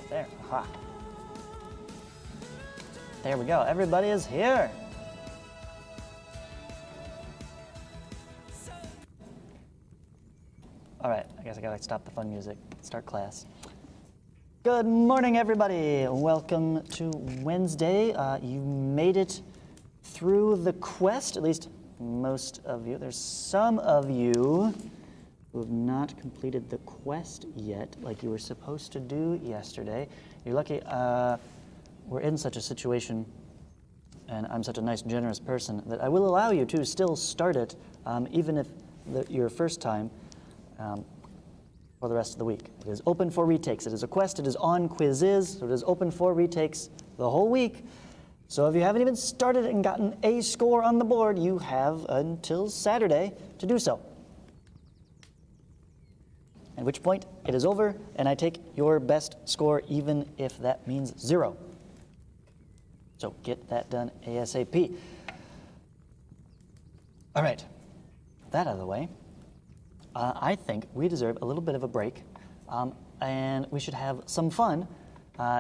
there. Aha. There we go. Everybody is here. All right, I guess I gotta stop the fun music, start class. Good morning, everybody. Welcome to Wednesday. You made it through the quest, at least most of you. There's some of you who have not completed the quest yet, like you were supposed to do yesterday. You're lucky. We're in such a situation, and I'm such a nice, generous person, that I will allow you to still start it, even if your first time, for the rest of the week. It is open for retakes. It is a quest. It is on Quizzes, so it is open for retakes the whole week. So if you haven't even started and gotten a score on the board, you have until Saturday to do so. At which point it is over, and I take your best score, even if that means 0. So get that done ASAP. All right, that out of the way. I think we deserve a little bit of a break, and we should have some fun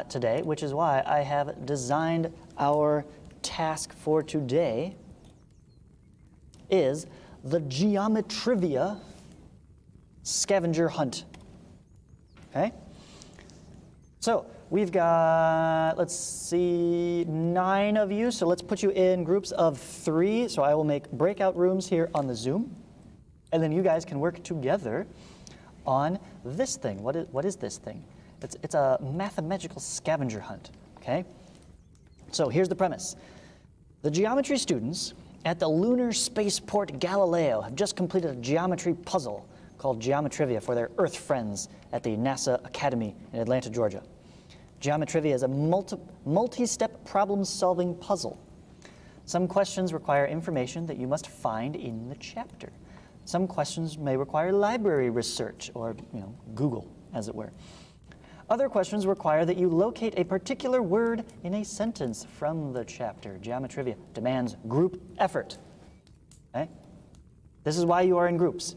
today, which is why I have designed our task for today is the Geometrivia scavenger hunt. Okay? So we've got, let's see, 9 of you, so let's put you in groups of 3. So I will make breakout rooms here on the Zoom. And then you guys can work together on this thing. What is this thing? It's a mathematical scavenger hunt, okay? So here's the premise. The geometry students at the lunar spaceport Galileo have just completed a geometry puzzle called Geometrivia for their Earth friends at the NASA Academy in Atlanta, Georgia. Geometrivia is a multi-step problem-solving puzzle. Some questions require information that you must find in the chapter. Some questions may require library research, or Google, as it were. Other questions require that you locate a particular word in a sentence from the chapter. Geometrivia demands group effort. Okay? This is why you are in groups.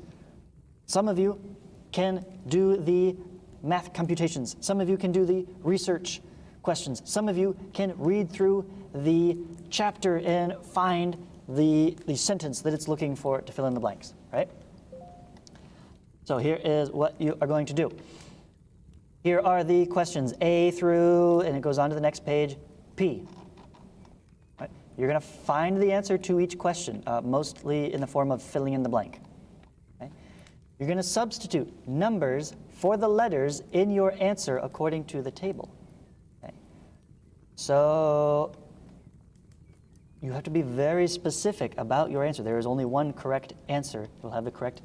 Some of you can do the math computations. Some of you can do the research questions. Some of you can read through the chapter and find the sentence that it's looking for to fill in the blanks, right? So here is what you are going to do. Here are the questions A through, and it goes on to the next page, P. Right? You're going to find the answer to each question, mostly in the form of filling in the blank. Okay? You're going to substitute numbers for the letters in your answer according to the table. Okay? So you have to be very specific about your answer. There is only one correct answer. You'll have the correct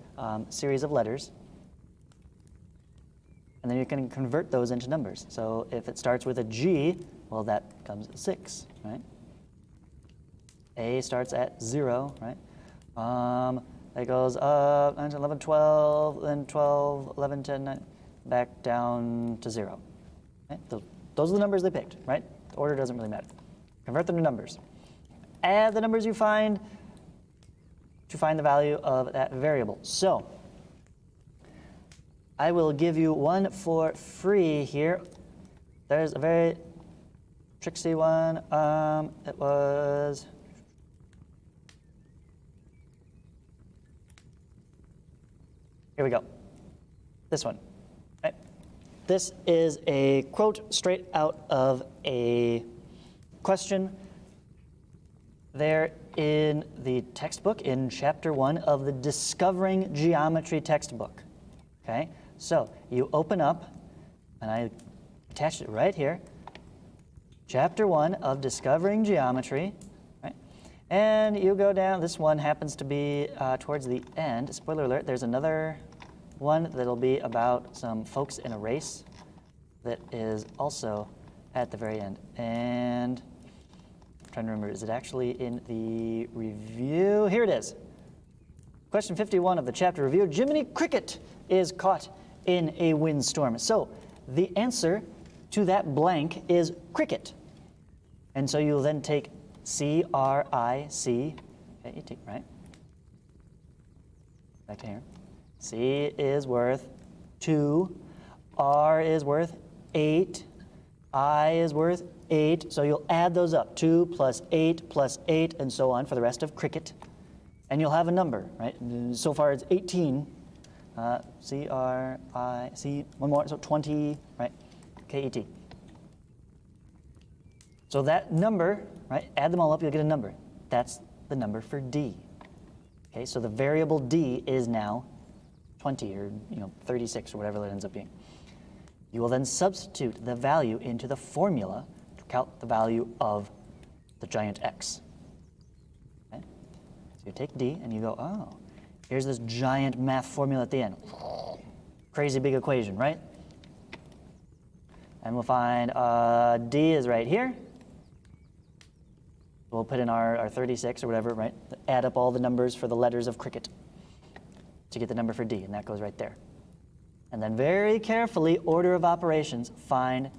series of letters. And then you can convert those into numbers. So if it starts with a G, well, that becomes 6, right? A starts at 0, right? It goes up 9, 10, 11, 12, then 12, 11, 10, 9, back down to 0. Right? Those are the numbers they picked, right? The order doesn't really matter. Convert them to numbers. Add the numbers you find to find the value of that variable. So I will give you one for free here. There's a very tricksy one. It was here we go. This one. Right. This is a quote straight out of a question there in the textbook in chapter 1 of the Discovering Geometry textbook. Okay, so you open up, and I attached it right here, chapter 1 of Discovering Geometry, right? And you go down. This one happens to be towards the end. Spoiler alert, there's another one that'll be about some folks in a race that is also at the very end. And I'm trying to remember, is it actually in the review? Here it is. Question 51 of the chapter review. Jiminy Cricket is caught in a windstorm. So the answer to that blank is cricket. And so you'll then take C-R-I-C. Okay, you take, right? Back to here. C is worth 2. R is worth 8. I is worth 8. So you'll add those up. 2 plus 8, and so on for the rest of cricket. And you'll have a number, right? So far it's 18. C-R-I-C, one more, so 20, right? K-E-T. So that number, right, add them all up, you'll get a number. That's the number for D. Okay, so the variable D is now 20 or 36 or whatever that ends up being. You will then substitute the value into the formula to calculate the value of the giant X. Okay? So you take D and you go, oh, here's this giant math formula at the end. Crazy big equation, right? And we'll find D is right here. We'll put in our 36 or whatever, right? Add up all the numbers for the letters of cricket to get the number for D, and that goes right there. And then very carefully, order of operations, find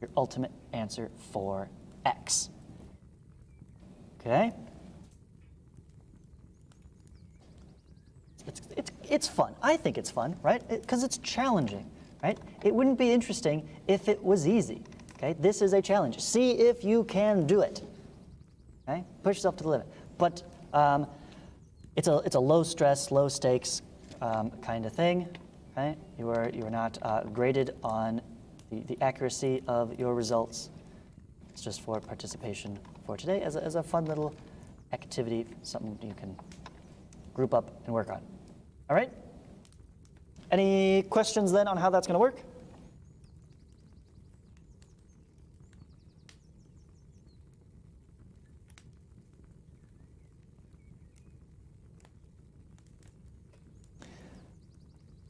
your ultimate answer for X. Okay? It's fun. I think it's fun, right? Because it's challenging, right? It wouldn't be interesting if it was easy. Okay? This is a challenge. See if you can do it. Okay? Push yourself to the limit. But it's a low stress, low stakes kind of thing. Okay? You are not graded on the accuracy of your results. It's just for participation for today as a fun little activity, something you can group up and work on. All right? Any questions then on how that's going to work?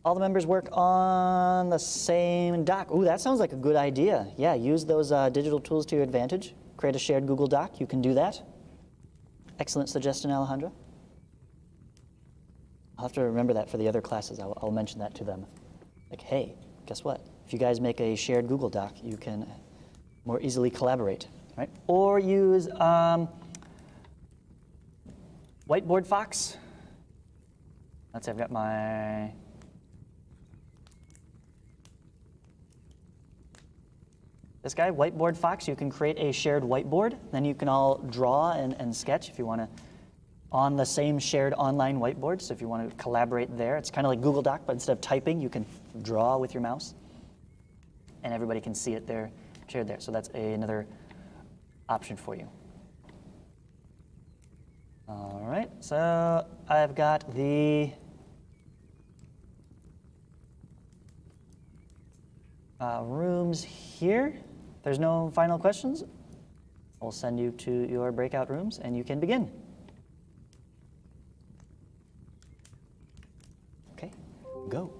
All the members work on the same doc. Ooh, that sounds like a good idea. Yeah, use those digital tools to your advantage. Create a shared Google Doc. You can do that. Excellent suggestion, Alejandra. I'll have to remember that for the other classes. I'll mention that to them. Like, hey, guess what? If you guys make a shared Google Doc, you can more easily collaborate, right? Or use Whiteboard Fox. Let's see, I've got my... This guy, Whiteboard Fox, you can create a shared whiteboard. Then you can all draw and sketch if you want to on the same shared online whiteboard. So if you want to collaborate there, it's kind of like Google Doc, but instead of typing, you can draw with your mouse. And everybody can see it there, shared there. So that's another option for you. All right, so I've got the rooms here. There's no final questions. I'll send you to your breakout rooms and you can begin. Okay, go.